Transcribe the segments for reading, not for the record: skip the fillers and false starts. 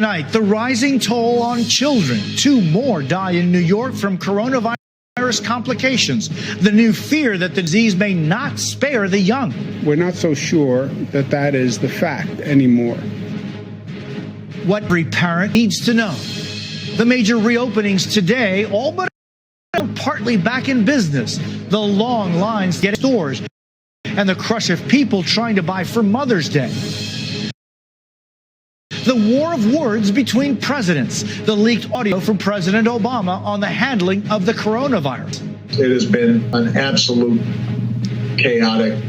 Tonight, the rising toll on children. 2 more die in New York from coronavirus complications. The new fear that the disease may not spare the young. We're not so sure that that is the fact anymore. What every parent needs to know. The major reopenings today, all but partly back in business. The long lines to get stores and the crush of people trying to buy for Mother's Day. The war of words between presidents. The leaked audio from President Obama on the handling of the coronavirus. It has been an absolute chaotic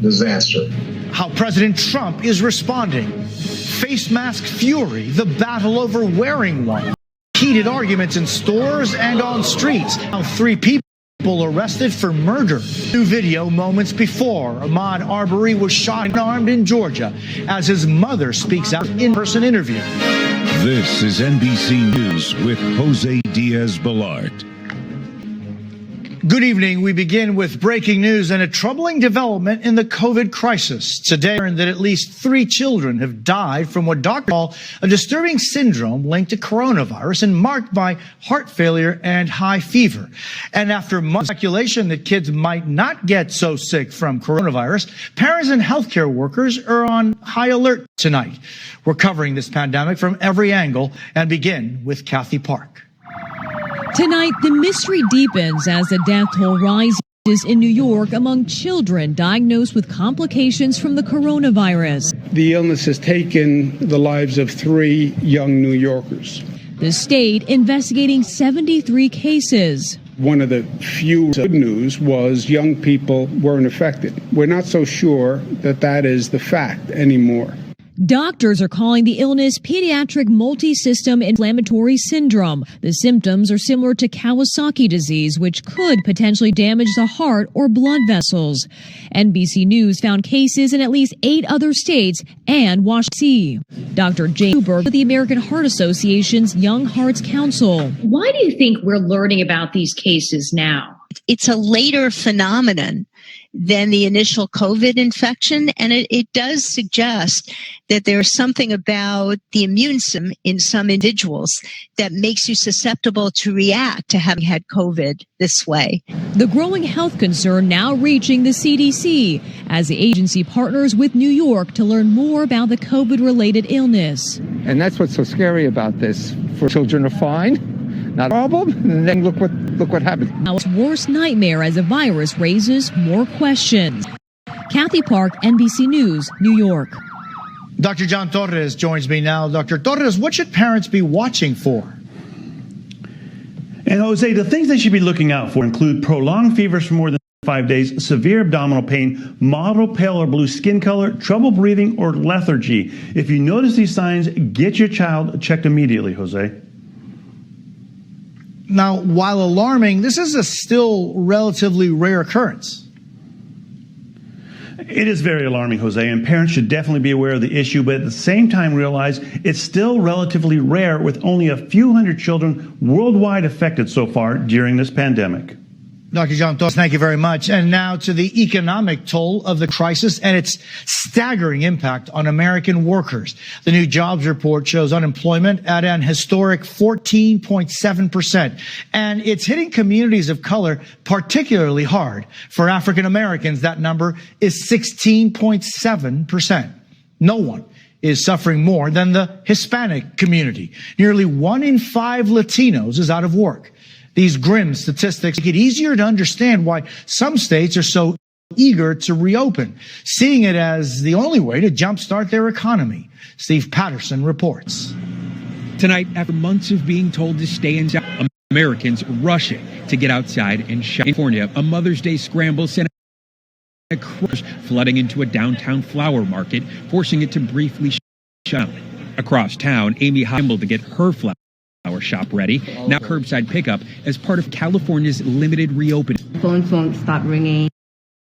disaster. How President Trump is responding. Face mask fury, the battle over wearing one. Heated arguments in stores and on streets. Now 3 people arrested for murder. New video moments before Ahmaud Arbery was shot and armed in Georgia as his mother speaks out in in-person interview. This is NBC News with Jose Diaz-Balart. Good evening. We begin with breaking news and a troubling development in the COVID crisis. Today, learned that at least 3 children have died from what doctors call a disturbing syndrome linked to coronavirus and marked by heart failure and high fever. And after months of speculation that kids might not get so sick from coronavirus, parents and healthcare workers are on high alert tonight. We're covering this pandemic from every angle and begin with Kathy Park. Tonight, the mystery deepens as the death toll rises in New York among children diagnosed with complications from the coronavirus. The illness has taken the lives of 3 young New Yorkers. The state investigating 73 cases. One of the few good news was young people weren't affected. We're not so sure that that is the fact anymore. Doctors are calling the illness pediatric multi-system inflammatory syndrome. The symptoms are similar to Kawasaki disease, which could potentially damage the heart or blood vessels. NBC News found cases in at least 8 other states and Washington. Dr. Jay Newberg with the American Heart Association's Young Hearts Council. Why do you think we're learning about these cases now? It's a later phenomenon than the initial COVID infection, and it does suggest that there's something about the immune system in some individuals that makes you susceptible to react to having had COVID this way. The growing health concern now reaching the CDC as the agency partners with New York to learn more about the COVID-related illness. And that's what's so scary about this. For children are fine. Not a problem, and then look what happens. Now it's worst nightmare as the virus raises more questions. Kathy Park, NBC News, New York. Dr. John Torres joins me now. Dr. Torres, what should parents be watching for? And Jose, the things they should be looking out for include prolonged fevers for more than 5 days, severe abdominal pain, mottled pale or blue skin color, trouble breathing, or lethargy. If you notice these signs, get your child checked immediately, Jose. Now, while alarming, this is a still relatively rare occurrence. It is very alarming, Jose, and parents should definitely be aware of the issue, but at the same time realize it's still relatively rare with only a few hundred children worldwide affected so far during this pandemic. Dr. John Torres, thank you very much. And now to the economic toll of the crisis and its staggering impact on American workers. The new jobs report shows unemployment at an historic 14.7%. And it's hitting communities of color particularly hard. For African Americans, that number is 16.7%. No one is suffering more than the Hispanic community. Nearly 1 in 5 Latinos is out of work. These grim statistics make it easier to understand why some states are so eager to reopen, seeing it as the only way to jumpstart their economy. Steve Patterson reports. Tonight, after months of being told to stay inside, Americans rushing to get outside and shop. In California, a Mother's Day scramble sent a crush flooding into a downtown flower market, forcing it to briefly shut down. Across town, Amy humbled to get her flower shop ready. Now curbside pickup as part of California's limited reopening. Phones won't stop ringing,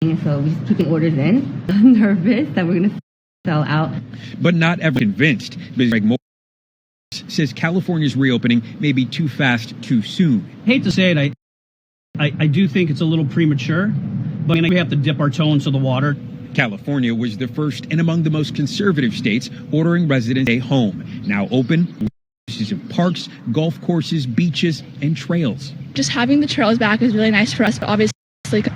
so we're just keeping orders in. I'm nervous that we're going to sell out. But not everyone convinced. Ms. Greg Moore says California's reopening may be too fast, too soon. Hate to say it, I do think it's a little premature, but we have to dip our toe into the water California was the first and among the most conservative states ordering residents to stay home. Now open uses of parks, golf courses, beaches, and trails. Just having the trails back is really nice for us, but obviously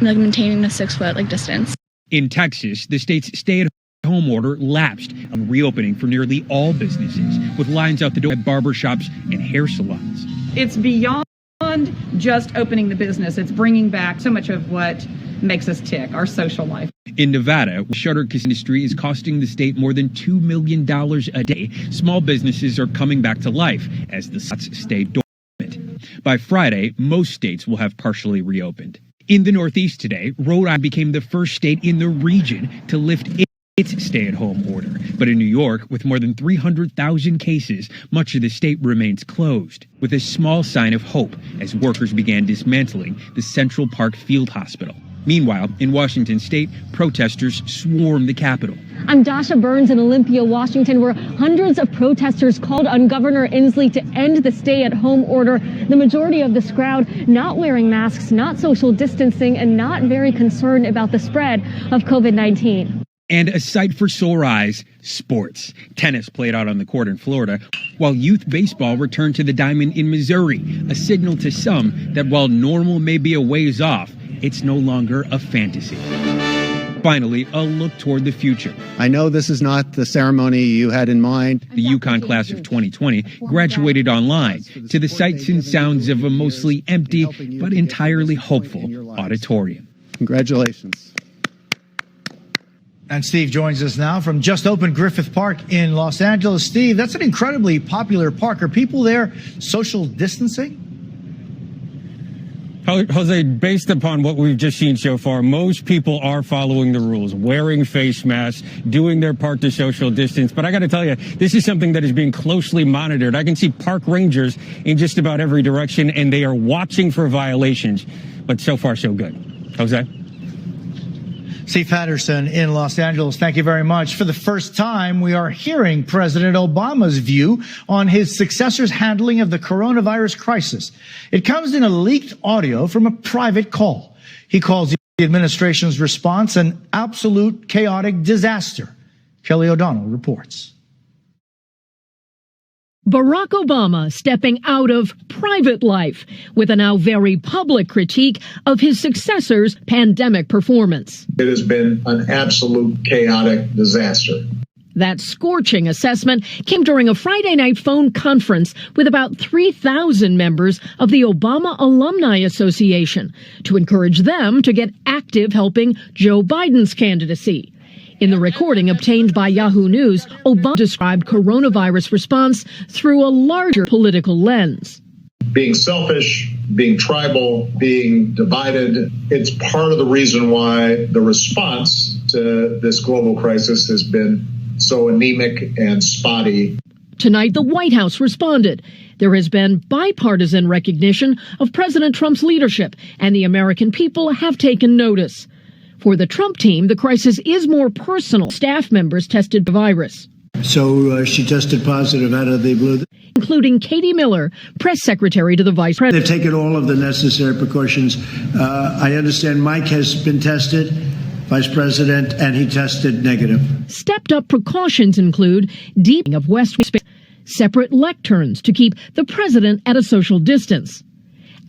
maintaining the 6 foot distance. In Texas, the state's stay-at-home order lapsed on reopening for nearly all businesses, with lines out the door at barbershops and hair salons. It's beyond just opening the business. It's bringing back so much of what makes us tick, our social life. In Nevada, the shutter industry is costing the state more than $2 million a day. Small businesses are coming back to life as the spots stay dormant. By Friday, most states will have partially reopened. In the Northeast today, Rhode Island became the first state in the region to lift its stay-at-home order. But in New York, with more than 300,000 cases, much of the state remains closed, with a small sign of hope as workers began dismantling the Central Park Field Hospital. Meanwhile, in Washington state, protesters swarmed the Capitol. I'm Dasha Burns in Olympia, Washington, where hundreds of protesters called on Governor Inslee to end the stay-at-home order. The majority of this crowd not wearing masks, not social distancing, and not very concerned about the spread of COVID-19. And a sight for sore eyes, sports. Tennis played out on the court in Florida, while youth baseball returned to the diamond in Missouri, a signal to some that while normal may be a ways off, it's no longer a fantasy. Finally, a look toward the future. I know this is not the ceremony you had in mind. The UConn class of 2020 graduated online to the sights and sounds of a mostly empty but entirely hopeful auditorium. Congratulations. And Steve joins us now from just opened Griffith Park in Los Angeles. Steve, that's an incredibly popular park. Are people there social distancing? Jose, based upon what we've just seen so far, most people are following the rules, wearing face masks, doing their part to social distance. But I got to tell you, this is something that is being closely monitored. I can see park rangers in just about every direction, and they are watching for violations. But so far, so good. Jose? Steve Patterson in Los Angeles, thank you very much. For the first time, we are hearing President Obama's view on his successor's handling of the coronavirus crisis. It comes in a leaked audio from a private call. He calls the administration's response an absolute chaotic disaster. Kelly O'Donnell reports. Barack Obama stepping out of private life with a now very public critique of his successor's pandemic performance. It has been an absolute chaotic disaster. That scorching assessment came during a Friday night phone conference with about 3,000 members of the Obama Alumni Association to encourage them to get active helping Joe Biden's candidacy. In the recording obtained by Yahoo News, Obama described coronavirus response through a larger political lens. Being selfish, being tribal, being divided, it's part of the reason why the response to this global crisis has been so anemic and spotty. Tonight, the White House responded. There has been bipartisan recognition of President Trump's leadership, and the American people have taken notice. For the Trump team, the crisis is more personal. Staff members tested the virus. So she tested positive out of the blue. Including Katie Miller, press secretary to the vice president. They've taken all of the necessary precautions. I understand Mike has been tested, vice president, and he tested negative. Stepped up precautions include deepening of West Wing space, separate lecterns to keep the president at a social distance,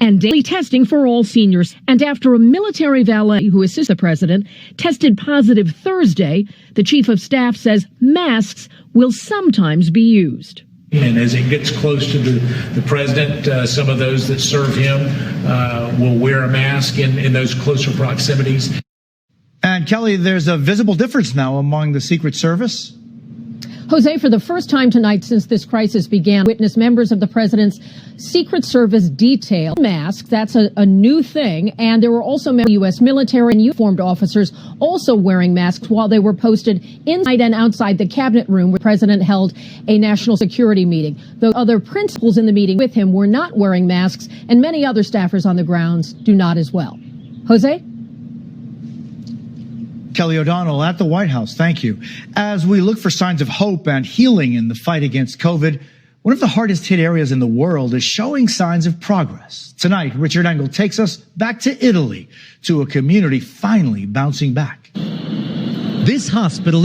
and daily testing for all seniors. And after a military valet who assists the president tested positive Thursday, the chief of staff says masks will sometimes be used. And as it gets close to the president, some of those that serve him will wear a mask in those closer proximities. And Kelly, there's a visible difference now among the Secret Service. Jose, for the first time tonight since this crisis began, witness members of the president's Secret Service detail masks. That's a new thing. And there were also U.S. military and uniformed officers also wearing masks while they were posted inside and outside the cabinet room where the president held a national security meeting. Though other principals in the meeting with him were not wearing masks, and many other staffers on the grounds do not as well. Jose? Kelly O'Donnell at the White House. Thank you. As we look for signs of hope and healing in the fight against COVID, one of the hardest hit areas in the world is showing signs of progress. Tonight, Richard Engel takes us back to Italy, to a community finally bouncing back. This hospital